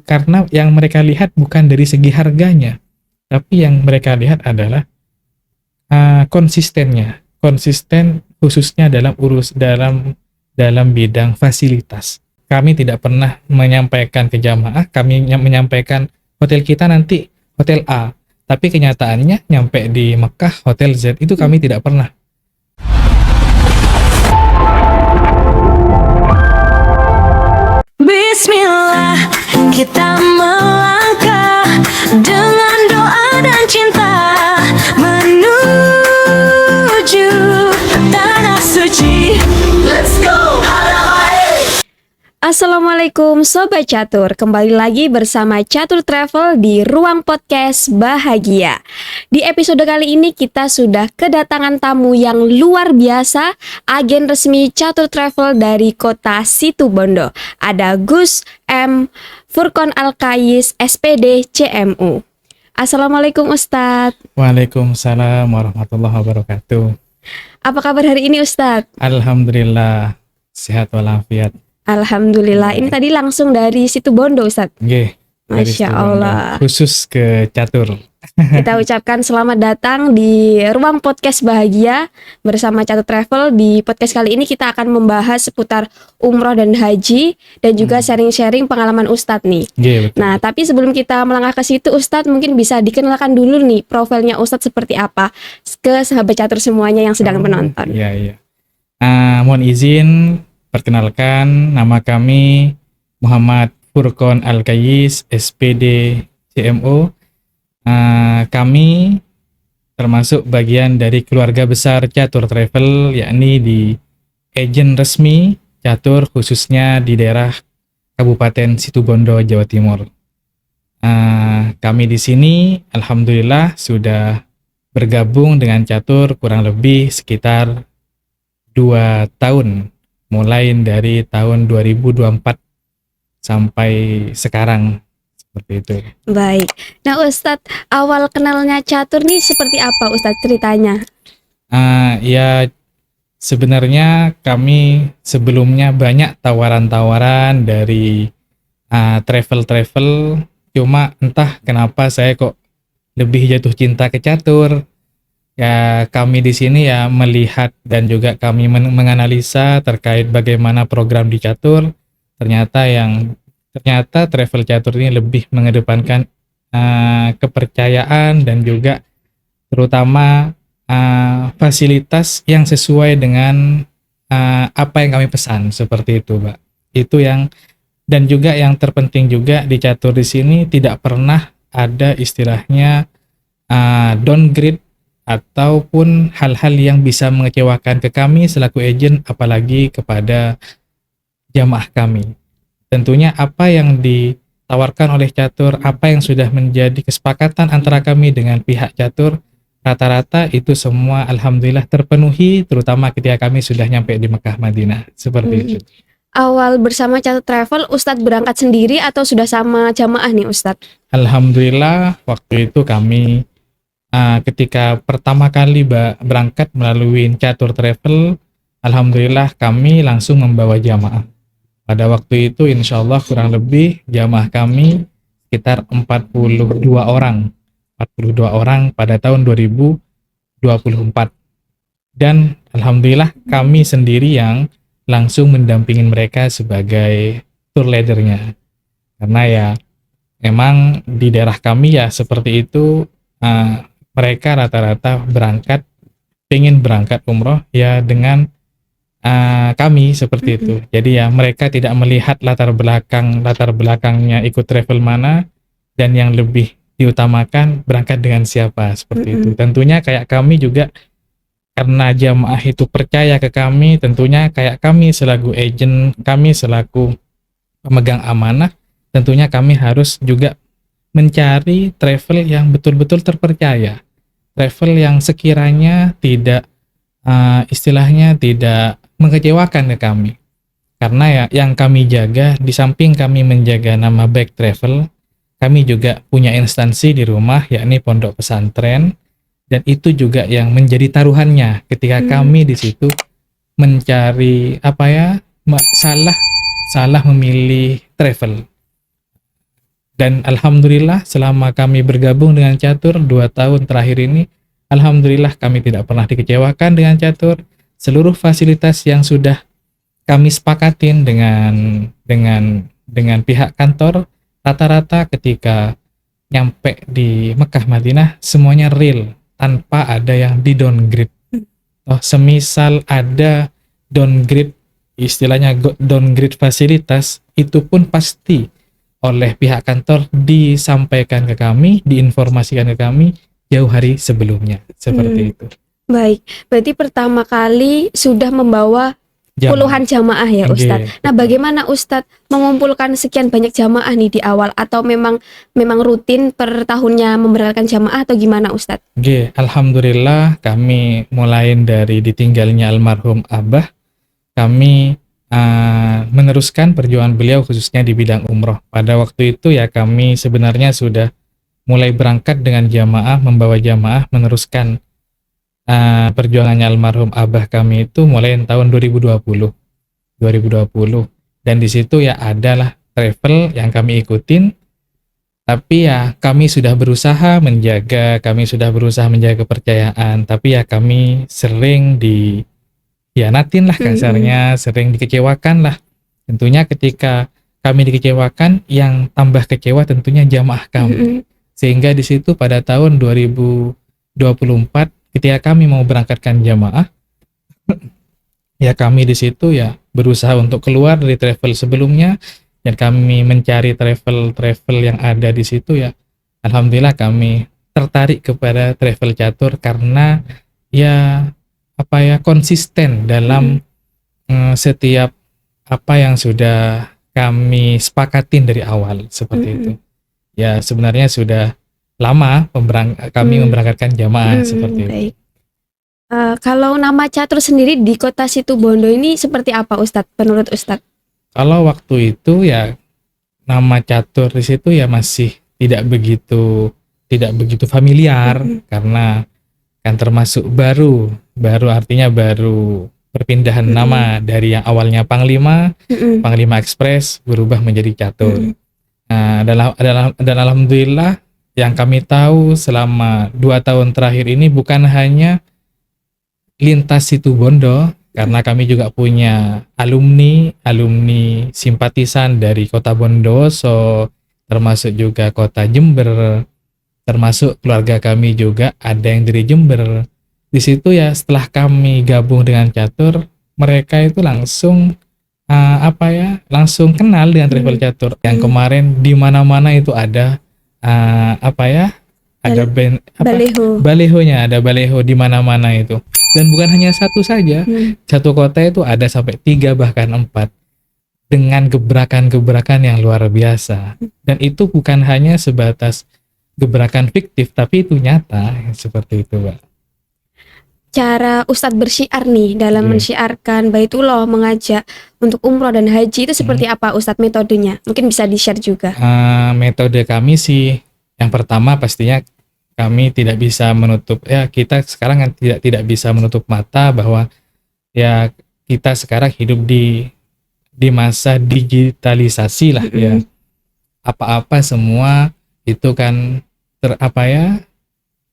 karena yang mereka lihat bukan dari segi harganya, tapi yang mereka lihat adalah konsistennya, konsisten khususnya dalam bidang fasilitas. Kami tidak pernah menyampaikan ke jamaah, kami menyampaikan hotel kita nanti hotel A, tapi kenyataannya nyampe di Mekah hotel Z, itu kami tidak pernah. Bismillah, kita melangkah dengan doa dan cinta menuju tanah suci. Let's go. Assalamualaikum Sobat Catur, kembali lagi bersama Catur Travel di Ruang Podcast Bahagia. Di episode kali ini kita sudah kedatangan tamu yang luar biasa, agen resmi Catur Travel dari kota Situbondo. Ada Gus M. Furqon Al-Kayis, SPD CMU. Assalamualaikum Ustadz. Waalaikumsalam warahmatullahi wabarakatuh. Apa kabar hari ini Ustadz? Alhamdulillah, sehat walafiat. Alhamdulillah, ini tadi langsung dari Situbondo Ustadz. Nggih, dari Masya Situbondo. Allah. Khusus ke Catur. Kita ucapkan selamat datang di Ruang Podcast Bahagia bersama Catur Travel. Di podcast kali ini kita akan membahas seputar umroh dan haji dan juga sharing-sharing pengalaman Ustadz nih. Nggih, betul. Nah, tapi sebelum kita melangkah ke situ, Ustadz mungkin bisa dikenalkan dulu nih profilnya Ustadz seperti apa ke sahabat Catur semuanya yang sedang menonton. Iya. Mohon izin, perkenalkan, nama kami Muhammad Furqon Al-Kayis, SPD CMO. Kami termasuk bagian dari keluarga besar Catur Travel, yakni di agen resmi Catur khususnya di daerah Kabupaten Situbondo, Jawa Timur. Kami di sini alhamdulillah sudah bergabung dengan Catur kurang lebih sekitar 2 tahun, mulai dari tahun 2024 sampai sekarang, seperti itu. Baik. Nah, Ustadz, awal kenalnya Catur nih seperti apa Ustadz ceritanya? Ya sebenarnya kami sebelumnya banyak tawaran-tawaran dari travel-travel, cuma entah kenapa saya kok lebih jatuh cinta ke Catur. Ya, kami di sini ya melihat dan juga kami menganalisa terkait bagaimana program di Catur. Ternyata travel Catur ini lebih mengedepankan kepercayaan dan juga terutama fasilitas yang sesuai dengan apa yang kami pesan, seperti itu, Mbak. Itu yang, dan juga yang terpenting juga di Catur di sini tidak pernah ada istilahnya downgrade ataupun hal-hal yang bisa mengecewakan ke kami selaku agen, apalagi kepada jamaah kami. Tentunya apa yang ditawarkan oleh Catur, apa yang sudah menjadi kesepakatan antara kami dengan pihak Catur, rata-rata itu semua alhamdulillah terpenuhi, terutama ketika kami sudah nyampe di Mekah Madinah, seperti itu. Awal bersama Catur Travel, Ustadz berangkat sendiri atau sudah sama jamaah nih Ustadz? Alhamdulillah waktu itu kami ketika pertama kali berangkat melalui Catur Travel, alhamdulillah kami langsung membawa jamaah. Pada waktu itu insya Allah kurang lebih jamaah kami sekitar 42 orang pada tahun 2024. Dan alhamdulillah kami sendiri yang langsung mendampingin mereka sebagai tour leadernya. Karena ya memang di daerah kami ya seperti itu, mereka rata-rata pengen berangkat umroh ya dengan kami seperti itu. Jadi ya mereka tidak melihat latar belakangnya ikut travel mana, dan yang lebih diutamakan berangkat dengan siapa, seperti itu. Tentunya kayak kami juga, karena jamaah itu percaya ke kami, tentunya kayak kami selaku agen, kami selaku pemegang amanah, tentunya kami harus juga mencari travel yang betul-betul terpercaya, travel yang sekiranya tidak istilahnya tidak mengecewakan ke kami. Karena ya yang kami jaga, di samping kami menjaga nama baik travel, kami juga punya instansi di rumah, yakni pondok pesantren, dan itu juga yang menjadi taruhannya ketika kami di situ mencari salah memilih travel. Dan alhamdulillah selama kami bergabung dengan catur 2 tahun terakhir ini, alhamdulillah kami tidak pernah dikecewakan dengan catur. Seluruh fasilitas yang sudah kami sepakatin dengan pihak kantor, rata-rata ketika nyampe di Mekah Madinah semuanya real tanpa ada yang di downgrade. Oh, semisal ada downgrade, istilahnya downgrade fasilitas, itu pun pasti oleh pihak kantor disampaikan ke kami, diinformasikan ke kami jauh hari sebelumnya, seperti itu. Baik, berarti pertama kali sudah membawa puluhan jamaah ya Ustadz. Nah, bagaimana Ustadz mengumpulkan sekian banyak jamaah nih di awal, atau memang rutin per tahunnya memberangkatkan jamaah, atau gimana Ustadz? Alhamdulillah kami mulai dari ditinggalnya almarhum Abah, kami meneruskan perjuangan beliau khususnya di bidang umroh. Pada waktu itu ya kami sebenarnya sudah mulai berangkat dengan jamaah, membawa jamaah, meneruskan perjuangannya almarhum Abah kami itu mulai tahun 2020. Dan di situ ya adalah travel yang kami ikutin, tapi ya kami sudah berusaha menjaga kepercayaan, tapi ya kami sering dihianatin lah kasarnya, sering dikecewakan lah. Tentunya ketika kami dikecewakan, yang tambah kecewa tentunya jamaah kami. Sehingga di situ pada tahun 2024 ketika kami mau berangkatkan jamaah, ya kami di situ ya berusaha untuk keluar dari travel sebelumnya, dan kami mencari travel yang ada di situ ya. Alhamdulillah kami tertarik kepada travel catur karena ya konsisten dalam setiap apa yang sudah kami sepakatin dari awal, seperti itu. Ya sebenarnya sudah lama kami memberangkatkan jamaah seperti itu. Baik. Kalau nama catur sendiri di kota Situbondo ini seperti apa Ustadz, menurut Ustadz? Kalau waktu itu ya nama catur di situ ya masih tidak begitu familiar, karena kan termasuk baru artinya baru perpindahan nama dari yang awalnya Panglima Express berubah menjadi catur. Nah, dan alhamdulillah yang kami tahu selama 2 tahun terakhir ini bukan hanya lintas Situbondo, karena kami juga punya alumni simpatisan dari kota Bondowoso, termasuk juga kota Jember, termasuk keluarga kami juga ada yang dari Jember. Di situ ya setelah kami gabung dengan catur, mereka itu langsung langsung kenal dengan travel catur. Yang kemarin di mana-mana itu ada ada balehonya, ada baleho di mana-mana itu. Dan bukan hanya satu saja, satu kota itu ada sampai 3 bahkan 4 dengan gebrakan-gebrakan yang luar biasa. Dan itu bukan hanya sebatas gebrakan fiktif, tapi itu nyata, seperti itu, Mbak. Cara Ustadz bersyiar nih dalam mensyiarkan Baitullah, mengajak untuk umroh dan haji itu seperti apa Ustadz metodenya? Mungkin bisa di-share juga. Metode kami sih, yang pertama pastinya kami tidak bisa menutup, ya kita sekarang kan tidak bisa menutup mata bahwa ya kita sekarang hidup di masa digitalisasi lah ya. Apa-apa semua itu kan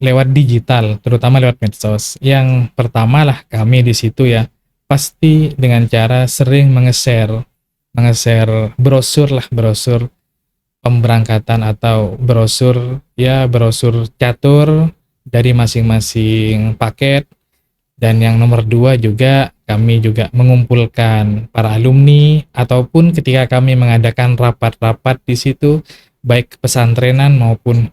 lewat digital, terutama lewat medsos. Yang pertama lah kami di situ ya pasti dengan cara sering menge-share brosur pemberangkatan atau brosur catur dari masing-masing paket. Dan yang nomor 2 juga kami juga mengumpulkan para alumni, ataupun ketika kami mengadakan rapat-rapat di situ baik pesantrenan maupun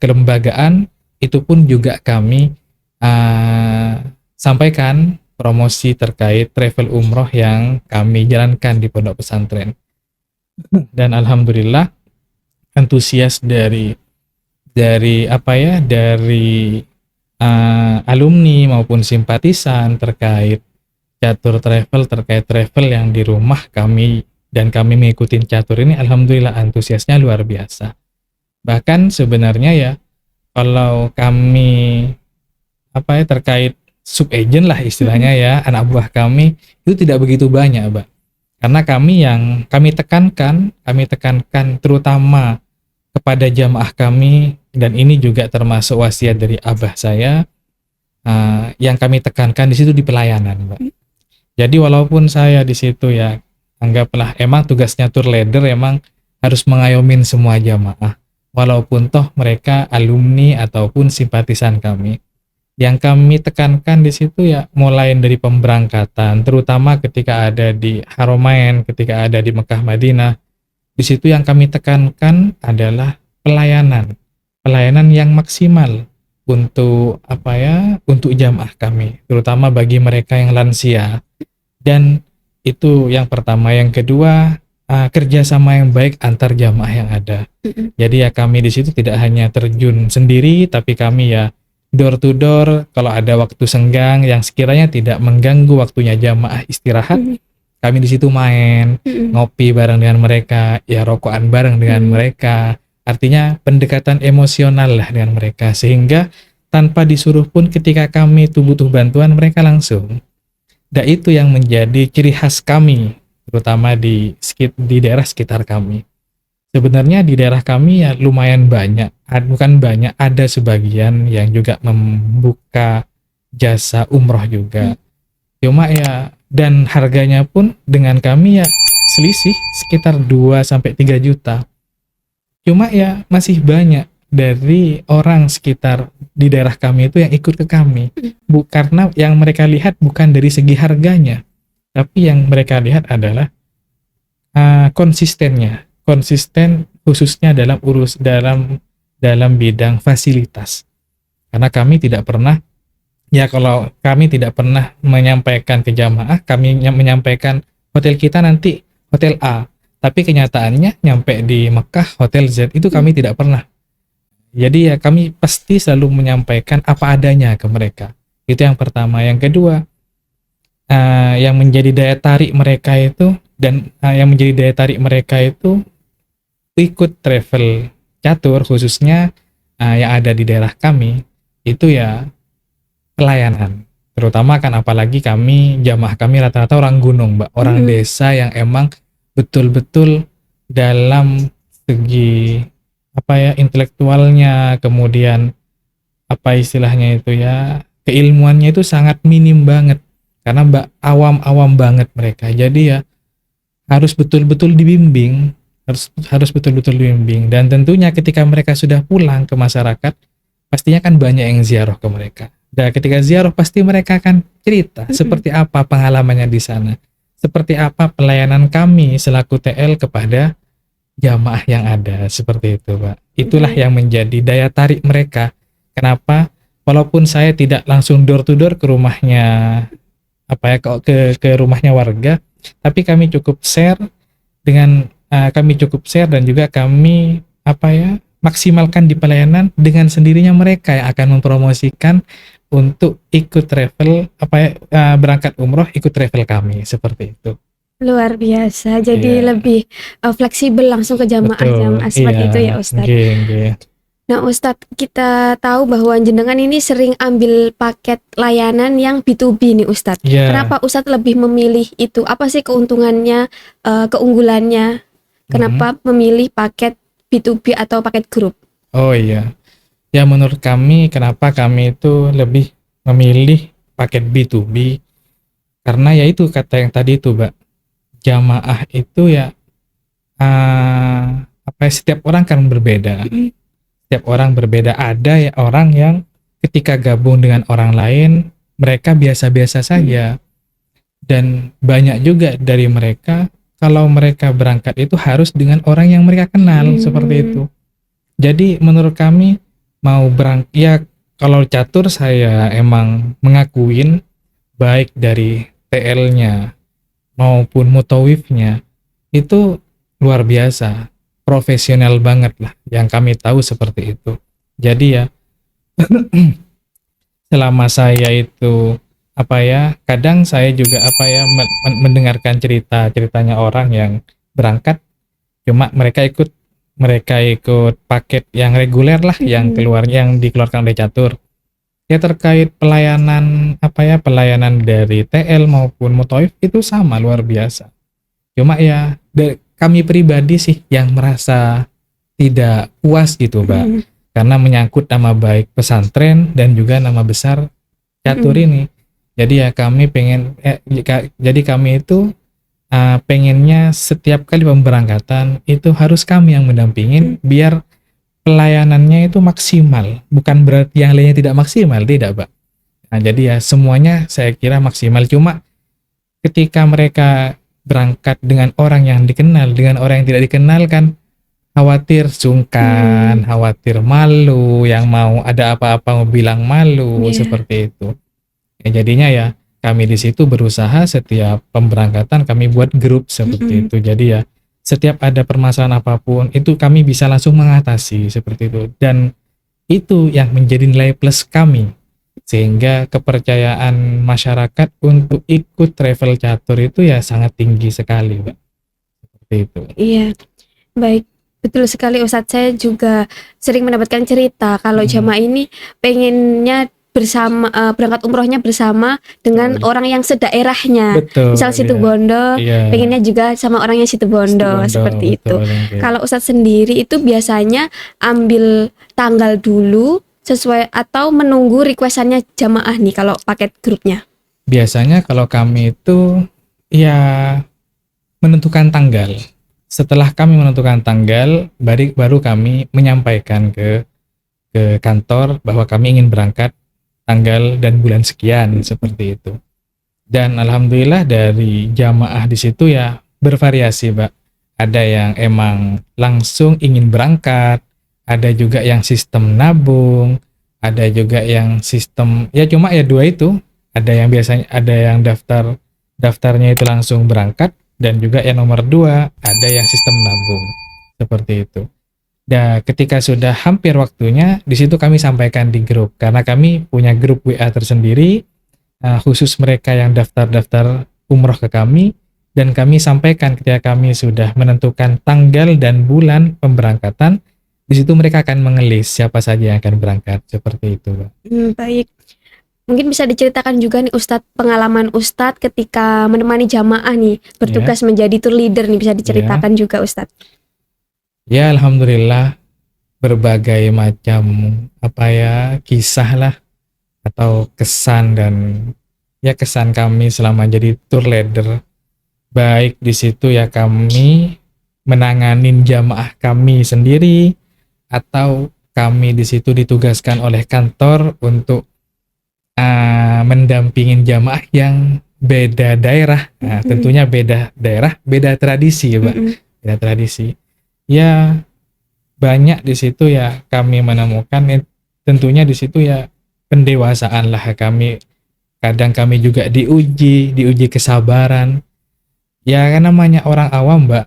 kelembagaan, itu pun juga kami sampaikan promosi terkait travel umroh yang kami jalankan di pondok pesantren. Dan alhamdulillah antusias dari alumni maupun simpatisan terkait catur travel yang di rumah kami, dan kami mengikuti catur ini, alhamdulillah antusiasnya luar biasa. Bahkan sebenarnya ya kalau kami terkait sub-agent lah istilahnya ya, anak buah kami itu tidak begitu banyak, Mbak. Karena kami tekankan terutama kepada jamaah kami, dan ini juga termasuk wasiat dari abah saya, yang kami tekankan di situ di pelayanan, Mbak. Jadi walaupun saya di situ ya, anggaplah emang tugasnya tour leader emang harus mengayomin semua jamaah, walaupun toh mereka alumni ataupun simpatisan kami. Yang kami tekankan di situ ya mulai dari pemberangkatan, terutama ketika ada di Haramain, ketika ada di Mekah Madinah. Di situ yang kami tekankan adalah pelayanan. Pelayanan yang maksimal untuk untuk jamaah kami, terutama bagi mereka yang lansia. Dan itu yang pertama. Yang kedua, kerjasama yang baik antar jamaah yang ada. Jadi ya kami di situ tidak hanya terjun sendiri, tapi kami ya door to door, kalau ada waktu senggang yang sekiranya tidak mengganggu waktunya jamaah istirahat, kami di situ main, ngopi bareng dengan mereka, ya rokokan bareng dengan mereka. Artinya pendekatan emosional lah dengan mereka, sehingga tanpa disuruh pun ketika kami itu butuh bantuan, mereka langsung. Dan itu yang menjadi ciri khas kami, terutama di daerah sekitar kami. Sebenarnya di daerah kami ya lumayan banyak, bukan banyak, ada sebagian yang juga membuka jasa umroh juga. Cuma ya, dan harganya pun dengan kami ya selisih sekitar 2-3 juta. Cuma ya masih banyak dari orang sekitar di daerah kami itu yang ikut ke kami. Karena yang mereka lihat bukan dari segi harganya, tapi yang mereka lihat adalah konsisten khususnya dalam bidang fasilitas. Karena kami tidak pernah, ya kalau kami tidak pernah menyampaikan ke jamaah, kami menyampaikan hotel kita nanti hotel A, tapi kenyataannya nyampe di Mekah hotel Z, itu kami tidak pernah. Jadi ya kami pasti selalu menyampaikan apa adanya ke mereka. Itu yang pertama. Yang kedua, yang menjadi daya tarik mereka itu, ikut travel catur, khususnya yang ada di daerah kami, itu ya pelayanan. Terutama kan apalagi jamaah kami rata-rata orang gunung, Mbak, orang desa yang emang betul-betul dalam segi intelektualnya, kemudian istilahnya itu ya, keilmuannya itu sangat minim banget, karena awam-awam banget mereka. Jadi ya harus betul-betul dibimbing, dan tentunya ketika mereka sudah pulang ke masyarakat, pastinya kan banyak yang ziarah ke mereka. Dan ketika ziarah pasti mereka akan cerita seperti apa pengalamannya di sana, seperti apa pelayanan kami selaku TL kepada jamaah yang ada, seperti itu, Pak. Itulah yang menjadi daya tarik mereka. Kenapa? Walaupun saya tidak langsung door to door ke rumahnya ke rumahnya warga, tapi kami cukup share dan juga kami maksimalkan di pelayanan dengan sendirinya mereka yang akan mempromosikan untuk ikut travel berangkat umroh, ikut travel kami, seperti itu. Luar biasa, jadi lebih fleksibel langsung ke jamaah seperti itu ya Ustadz. Nah Ustadz, kita tahu bahwa jenengan ini sering ambil paket layanan yang B2B nih Ustadz. Kenapa Ustadz lebih memilih itu? Apa sih keuntungannya, keunggulannya? Kenapa memilih paket B2B atau paket grup? Oh iya, ya menurut kami, kenapa kami itu lebih memilih paket B2B? Karena ya itu kata yang tadi itu, Mbak, jamaah itu ya setiap orang kan berbeda. Setiap orang berbeda. Ada ya orang yang ketika gabung dengan orang lain mereka biasa-biasa saja, dan banyak juga dari mereka kalau mereka berangkat itu harus dengan orang yang mereka kenal, seperti itu. Jadi menurut kami kalau catur saya emang mengakuin baik dari TL-nya maupun mutawifnya itu luar biasa, profesional banget lah, yang kami tahu seperti itu. Jadi ya selama saya itu kadang saya juga mendengarkan ceritanya orang yang berangkat, cuma mereka ikut paket yang reguler lah, yang dikeluarkan oleh catur. Ya terkait pelayanan pelayanan dari TL maupun mutawif itu sama, luar biasa. Cuma ya kami pribadi sih yang merasa tidak puas gitu Mbak, karena menyangkut nama baik pesantren dan juga nama besar catur ini. Jadi ya kami pengen jadi kami itu pengennya setiap kali pemberangkatan itu harus kami yang mendampingin biar pelayanannya itu maksimal. Bukan berarti yang lainnya tidak maksimal, tidak Mbak. Nah jadi ya semuanya saya kira maksimal, cuma ketika mereka berangkat dengan orang yang dikenal, dengan orang yang tidak dikenal kan khawatir sungkan, khawatir malu, yang mau ada apa-apa mau bilang malu, seperti itu. Ya, jadinya ya kami di situ berusaha setiap pemberangkatan kami buat grup seperti itu. Jadi ya setiap ada permasalahan apapun itu kami bisa langsung mengatasi seperti itu. Dan itu yang menjadi nilai plus kami. Sehingga kepercayaan masyarakat untuk ikut travel catur itu ya sangat tinggi sekali, Mbak. Seperti itu. Iya, baik. Betul sekali Ustadz, saya juga sering mendapatkan cerita kalau jamaah ini pengennya bersama berangkat umrohnya bersama dengan orang yang sedaerahnya. Betul, Misal Situbondo, pengennya juga sama orang yang Situbondo, seperti betul, itu. Kalau Ustadz sendiri itu biasanya ambil tanggal dulu sesuai atau menunggu requestannya jamaah nih kalau paket grupnya? Biasanya kalau kami itu ya menentukan tanggal. Setelah kami menentukan tanggal, baru kami menyampaikan ke kantor bahwa kami ingin berangkat tanggal dan bulan sekian, seperti itu. Dan alhamdulillah dari jamaah di situ ya bervariasi, Mbak. Ada yang emang langsung ingin berangkat, ada juga yang sistem nabung, ada juga yang sistem ya cuma ya dua itu. Ada yang biasanya ada yang daftarnya itu langsung berangkat, dan juga yang nomor 2 ada yang sistem nabung, seperti itu. Dan ketika sudah hampir waktunya, di situ kami sampaikan di grup, karena kami punya grup WA tersendiri khusus mereka yang daftar umroh ke kami, dan kami sampaikan ketika kami sudah menentukan tanggal dan bulan pemberangkatan. Di situ mereka akan mengelis siapa saja yang akan berangkat, seperti itu, Mbak. Baik. Mungkin bisa diceritakan juga nih Ustadz, pengalaman Ustadz ketika menemani jamaah nih, bertugas menjadi tour leader nih, bisa diceritakan juga Ustadz. Ya alhamdulillah, berbagai macam kisah lah atau kesan dan ya kesan kami selama jadi tour leader. Baik di situ ya kami menanganin jamaah kami sendiri, atau kami di situ ditugaskan oleh kantor untuk mendampingin jamaah yang beda daerah. Nah, tentunya beda daerah, beda tradisi, Mbak. Beda tradisi. Ya banyak di situ ya kami menemukan tentunya di situ ya pendewasaan lah kami. Kadang kami juga diuji kesabaran. Ya kan namanya orang awam, Mbak.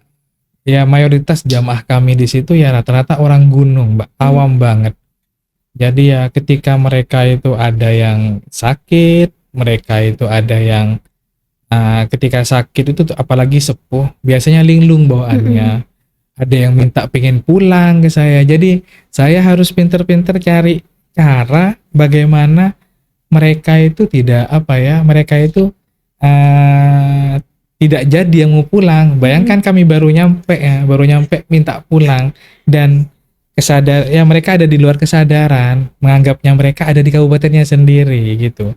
Ya mayoritas jamaah kami di situ ya rata-rata orang gunung, Mbak. Awam banget. Jadi ya ketika mereka itu ada yang sakit, mereka itu ada yang ketika sakit itu apalagi sepuh, biasanya linglung bawaannya. Ada yang minta pengen pulang ke saya. Jadi saya harus pinter-pinter cari cara bagaimana mereka itu mereka itu tidak jadi yang mau pulang. Bayangkan kami baru nyampe minta pulang, dan mereka ada di luar kesadaran, menganggapnya mereka ada di kabupatennya sendiri gitu.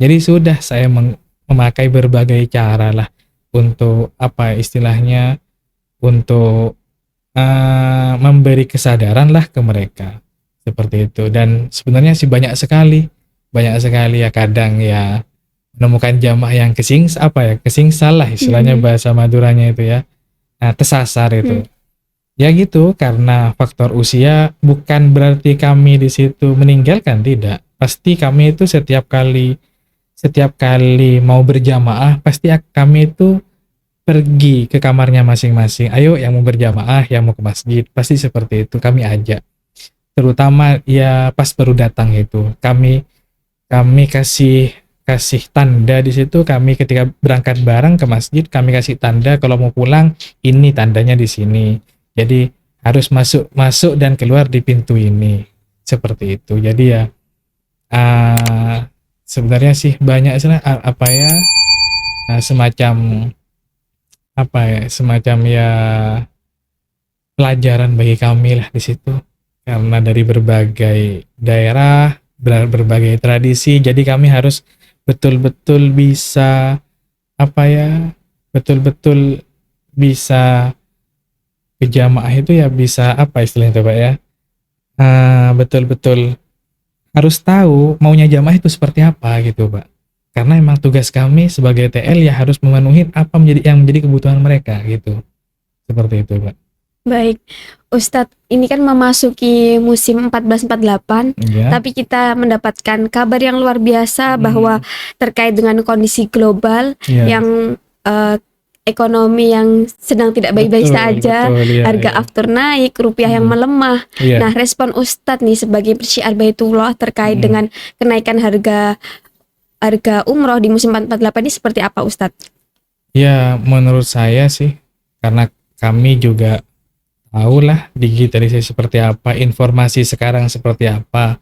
Jadi sudah saya memakai berbagai cara lah untuk istilahnya untuk memberi kesadaran lah ke mereka, seperti itu. Dan sebenarnya sih banyak sekali ya, kadang ya menemukan jamaah yang kesingsal lah istilahnya bahasa Maduranya itu ya, tersasar itu. Ya gitu, karena faktor usia bukan berarti kami di situ meninggalkan, tidak. Pasti kami itu setiap kali mau berjamaah pasti kami itu pergi ke kamarnya masing-masing. Ayo yang mau berjamaah, yang mau ke masjid, pasti seperti itu kami ajak. Terutama ya pas baru datang itu kami kasih tanda di situ. Kami ketika berangkat bareng ke masjid kami kasih tanda, kalau mau pulang ini tandanya di sini. Jadi harus masuk dan keluar di pintu ini, seperti itu. Jadi ya sebenarnya sih banyak semacam pelajaran bagi kami lah di situ, karena dari berbagai daerah, berbagai tradisi, jadi kami harus betul-betul bisa apa ya, betul-betul bisa ke jamaah itu ya, bisa apa istilahnya itu Pak ya, betul-betul harus tahu maunya jamaah itu seperti apa gitu Pak, karena emang tugas kami sebagai TL ya harus memenuhi apa yang menjadi kebutuhan mereka gitu, seperti itu Pak. Baik, Ustadz, ini kan memasuki musim 1448, Ya. tapi kita mendapatkan kabar yang luar biasa bahwa terkait dengan kondisi global Ya. yang ekonomi yang sedang tidak baik-baik Betul, saja, betul, ya, harga ya. aftur naik, rupiah yang melemah. Iya. Nah, respon Ustadz nih sebagai persyiar Baitullah terkait dengan kenaikan harga umroh di musim 1448 ini seperti apa Ustadz? Ya, menurut saya sih, karena kami juga tahulah digitalisasi seperti apa, informasi sekarang seperti apa.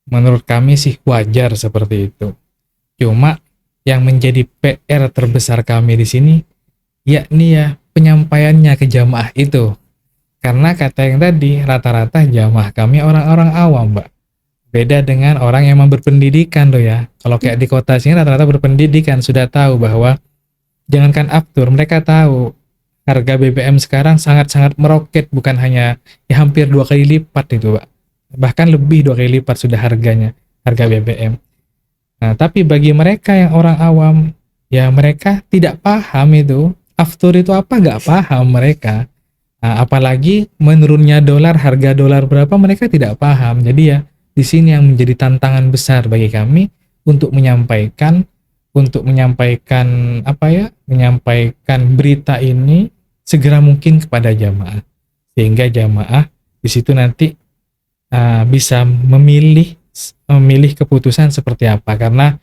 Menurut kami sih wajar seperti itu. Cuma yang menjadi PR terbesar kami di sini, yakni ya penyampaiannya ke jamaah itu. Karena kata yang tadi, rata-rata jamaah kami orang-orang awam, Mbak. Beda dengan orang yang memang berpendidikan loh ya. Kalau kayak di kota sini rata-rata berpendidikan, sudah tahu bahwa jangankan aftur, mereka tahu harga BBM sekarang sangat-sangat meroket, bukan hanya ya hampir 2 kali lipat itu Pak, bahkan lebih 2 kali lipat sudah harganya, harga BBM. Nah tapi bagi mereka yang orang awam, ya mereka tidak paham itu aftur itu apa, nggak paham mereka. Nah, apalagi menurunnya dolar, harga dolar berapa mereka tidak paham. Jadi ya di sini yang menjadi tantangan besar bagi kami untuk menyampaikan apa ya, menyampaikan berita ini segera mungkin kepada jamaah, sehingga jamaah di situ nanti bisa memilih keputusan seperti apa. Karena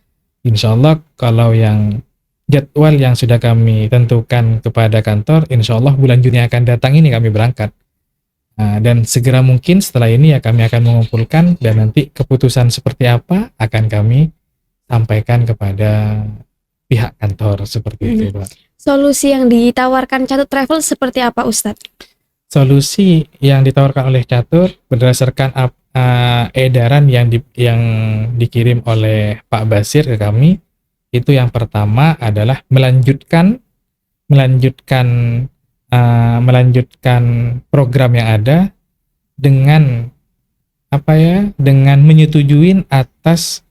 insya Allah kalau yang jadwal yang sudah kami tentukan kepada kantor, insya Allah bulan Juni akan datang ini kami berangkat. Dan segera mungkin setelah ini ya kami akan mengumpulkan, dan nanti keputusan seperti apa akan kami sampaikan kepada pihak kantor, seperti itu Pak. Solusi yang ditawarkan Catur Travel seperti apa Ustadz? Solusi yang ditawarkan oleh Catur berdasarkan edaran yang dikirim oleh Pak Basir ke kami, itu yang pertama adalah melanjutkan program yang ada dengan apa ya, dengan menyetujuin atas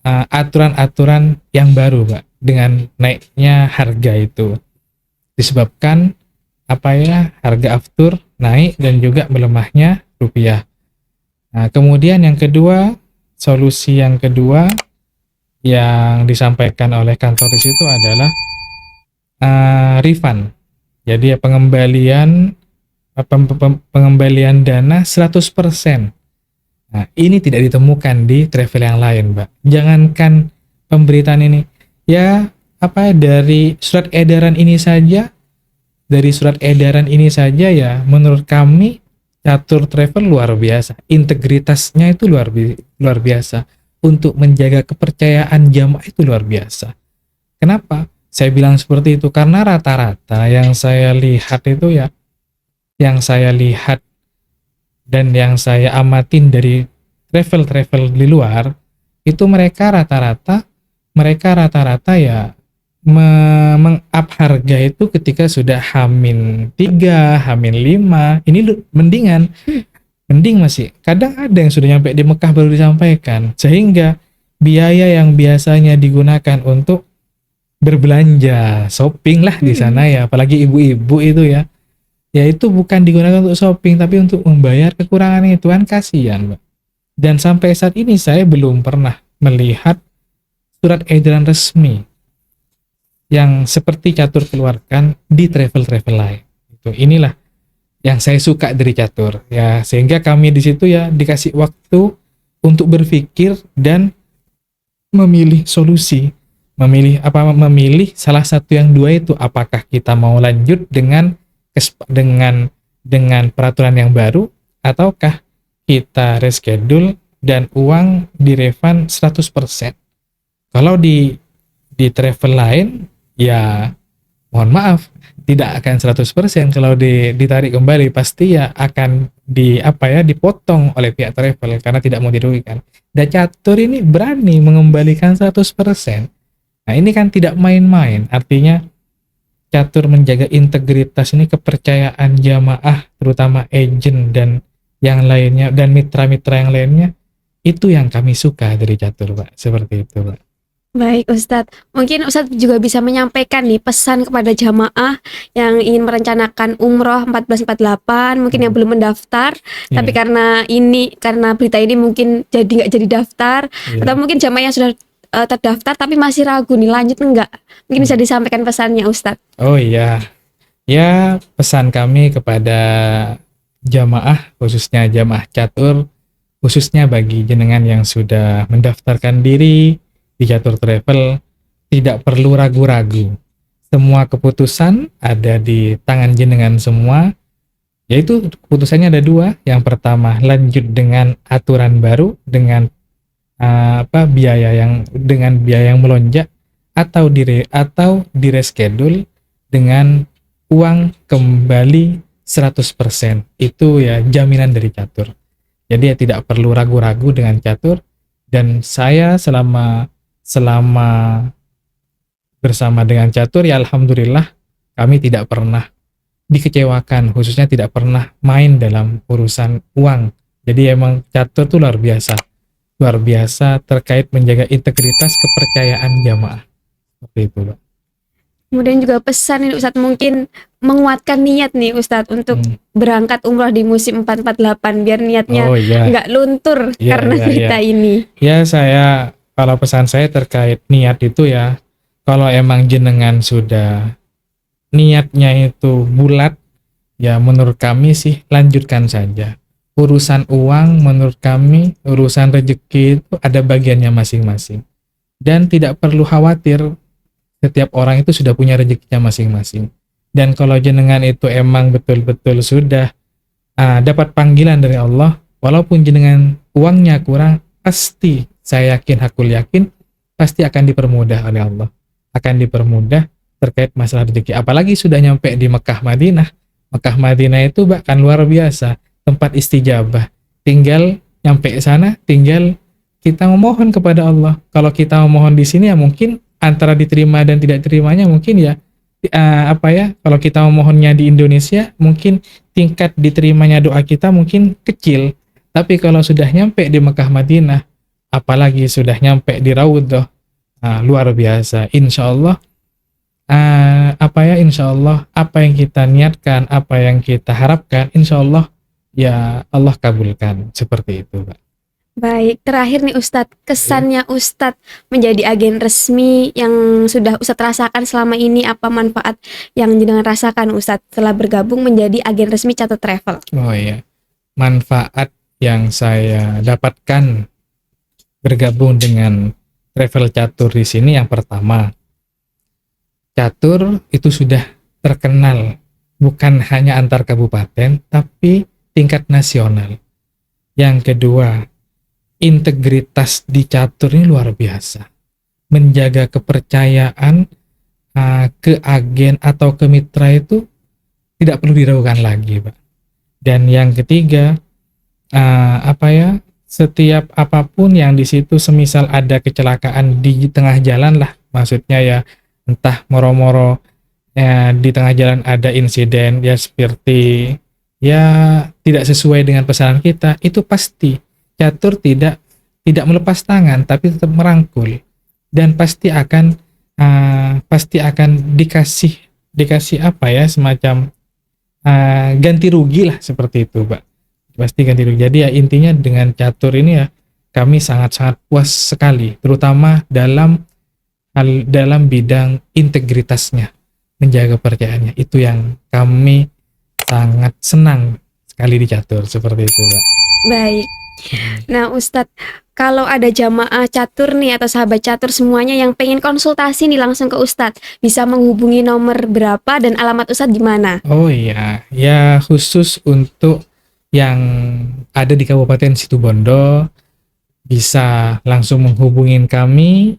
aturan-aturan yang baru Pak, dengan naiknya harga itu disebabkan apa ya, harga aftur naik dan juga melemahnya rupiah. Nah, kemudian yang kedua, solusi yang kedua yang disampaikan oleh kantor di situ adalah refund. Jadi ya pengembalian dana 100%. Nah, ini tidak ditemukan di travel yang lain, Mbak. Jangankan pemberitaan ini, ya dari surat edaran ini saja, ya menurut kami Catur Travel luar biasa. Integritasnya itu luar biasa. Untuk menjaga kepercayaan jamaah itu luar biasa. Kenapa saya bilang seperti itu? Karena rata-rata yang saya lihat itu ya, dan yang saya amatin dari travel di luar itu, mereka rata-rata ya meng-up harga itu ketika sudah H-3, H-5. Ini mending masih, kadang ada yang sudah nyampe di Mekah baru disampaikan, sehingga biaya yang biasanya digunakan untuk berbelanja, shopping lah di sana ya, apalagi ibu-ibu itu ya itu bukan digunakan untuk shopping, tapi untuk membayar kekurangan itu, kan kasihan Mbak. Dan sampai saat ini saya belum pernah melihat surat edaran resmi yang seperti Catur keluarkan di travel lain. Inilah yang saya suka dari Catur ya, sehingga kami di situ ya dikasih waktu untuk berpikir dan memilih solusi, memilih salah satu yang dua itu, apakah kita mau lanjut dengan peraturan yang baru, ataukah kita reschedule dan uang direfund 100%. Kalau di travel lain ya mohon maaf, tidak akan 100% kalau ditarik kembali, pasti ya akan dipotong oleh pihak travel karena tidak mau dirugikan. Dan catur ini berani mengembalikan 100%. Nah, ini kan tidak main-main. Artinya catur menjaga integritas ini, kepercayaan jamaah, terutama agent dan yang lainnya dan mitra-mitra yang lainnya, itu yang kami suka dari catur, Pak. Seperti itu, Pak. Baik Ustadz, mungkin Ustadz juga bisa menyampaikan nih pesan kepada jamaah yang ingin merencanakan umroh 1448, mungkin yang belum mendaftar, tapi Iya, karena berita ini mungkin jadi nggak jadi daftar, iya. atau mungkin jamaah yang sudah terdaftar tapi masih ragu nih lanjut enggak, mungkin bisa disampaikan pesannya Ustadz. Oh iya, ya pesan kami kepada jamaah, khususnya jamaah catur, khususnya bagi jenengan yang sudah mendaftarkan diri di Catur Travel, tidak perlu ragu-ragu. Semua keputusan ada di tangan jenengan semua, yaitu keputusannya ada dua. Yang pertama, lanjut dengan aturan baru dengan biaya yang melonjak, atau di reschedule dengan uang kembali 100%. Itu ya jaminan dari catur. Jadi ya tidak perlu ragu-ragu dengan catur, dan saya selama bersama dengan catur ya alhamdulillah kami tidak pernah dikecewakan, khususnya tidak pernah main dalam urusan uang. Jadi emang catur tuh luar biasa terkait menjaga integritas kepercayaan jamaah. Seperti itu, Pak. Kemudian juga pesan ini Ustadz, mungkin menguatkan niat nih Ustadz untuk Hmm. berangkat umroh di musim 448 biar niatnya Oh iya, nggak luntur iya, karena iya, berita iya. ini. Ya kalau pesan saya terkait niat itu ya, kalau emang jenengan sudah niatnya itu bulat, ya menurut kami sih lanjutkan saja. Urusan uang menurut kami, urusan rezeki itu ada bagiannya masing-masing. Dan tidak perlu khawatir, setiap orang itu sudah punya rezekinya masing-masing. Dan kalau jenengan itu emang betul-betul sudah dapat panggilan dari Allah, walaupun jenengan uangnya kurang, pasti saya yakin, pasti akan dipermudah oleh Allah. Akan dipermudah terkait masalah rezeki. Apalagi sudah nyampe di Mekah Madinah. Mekah Madinah itu bahkan luar biasa, tempat istijabah. Tinggal nyampe sana, tinggal kita memohon kepada Allah. Kalau kita memohon di sini ya mungkin antara diterima dan tidak terimanya mungkin ya kalau kita memohonnya di Indonesia mungkin tingkat diterimanya doa kita mungkin kecil. Tapi kalau sudah nyampe di Mekah Madinah, apalagi sudah nyampe di Raudhah, luar biasa. Insya Allah insya Allah apa yang kita niatkan, apa yang kita harapkan, insya Allah ya Allah kabulkan. Seperti itu, Pak. Baik, terakhir nih Ustadz, kesannya Ustadz menjadi agen resmi yang sudah Ustadz rasakan selama ini, apa manfaat yang jenengan rasakan Ustadz setelah bergabung menjadi agen resmi Catur Travel? Oh iya, manfaat yang saya dapatkan bergabung dengan Travel Catur di sini, yang pertama, Catur itu sudah terkenal bukan hanya antar kabupaten tapi tingkat nasional. Yang kedua, integritas di Catur ini luar biasa. Menjaga kepercayaan ke agen atau ke mitra itu tidak perlu diragukan lagi, Pak. Dan yang ketiga, setiap apapun yang di situ, semisal ada kecelakaan di tengah jalan lah, maksudnya ya entah moro-moro di tengah jalan ada insiden ya seperti ya tidak sesuai dengan pesanan kita, itu pasti Catur tidak melepas tangan tapi tetap merangkul, dan pasti akan dikasih semacam ganti rugi lah, seperti itu, Pak. Pasti ganti rugi. Jadi ya intinya dengan Catur ini ya kami sangat-sangat puas sekali, terutama dalam bidang integritasnya, menjaga kepercayaannya. Itu yang kami sangat senang sekali di Catur, seperti itu, Pak. Baik. Nah Ustadz, kalau ada jamaah catur nih atau sahabat catur semuanya yang pengen konsultasi nih langsung ke Ustadz, bisa menghubungi nomor berapa dan alamat Ustadz di mana? Oh iya, ya khusus untuk yang ada di Kabupaten Situbondo bisa langsung menghubungin kami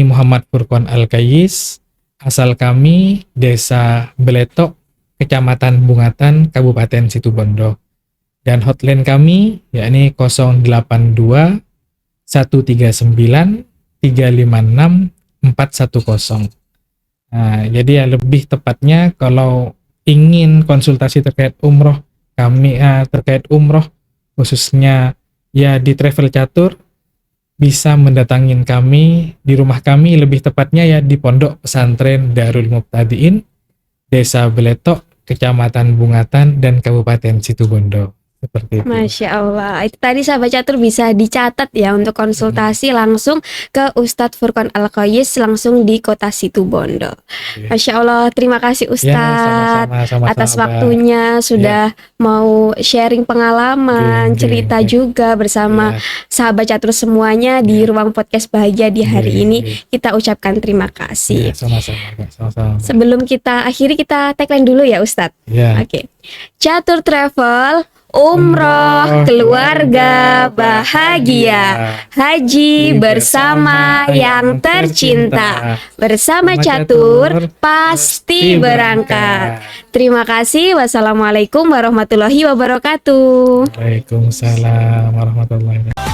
Muhammad Furqon Al-Kayis, Asal kami Desa Beletok, Kecamatan Bungatan, Kabupaten Situbondo. Dan hotline kami yakni 082 139 356 410. Nah, jadi ya lebih tepatnya kalau ingin konsultasi terkait umroh kami terkait umroh khususnya ya di Travel Catur, bisa mendatangin kami di rumah kami, lebih tepatnya ya di Pondok Pesantren Darul Muqtadiin, Desa Beletok, Kecamatan Bungatan, dan Kabupaten Situbondo. Seperti itu. Masya Allah, itu tadi sahabat catur bisa dicatat ya untuk konsultasi langsung ke Ustadz Furqon Al-Qoyis langsung di kota Situbondo. Oke. Masya Allah, terima kasih Ya, Ustadz sama-sama, atas Mbak. waktunya sudah mau sharing pengalaman, Oke, cerita oke. juga bersama Ya, sahabat catur semuanya di ruang podcast bahagia di hari Oke, ini. oke. Kita ucapkan terima Ya, kasih. sama-sama, Mbak. Sama-sama. Sebelum kita akhiri, kita tagline dulu ya Ustadz. Ya. Oke. Catur Travel, umroh keluarga bahagia, haji bersama yang tercinta, bersama Catur pasti berangkat. Terima kasih. Wassalamualaikum warahmatullahi wabarakatuh. Waalaikumsalam warahmatullahi wabarakatuh.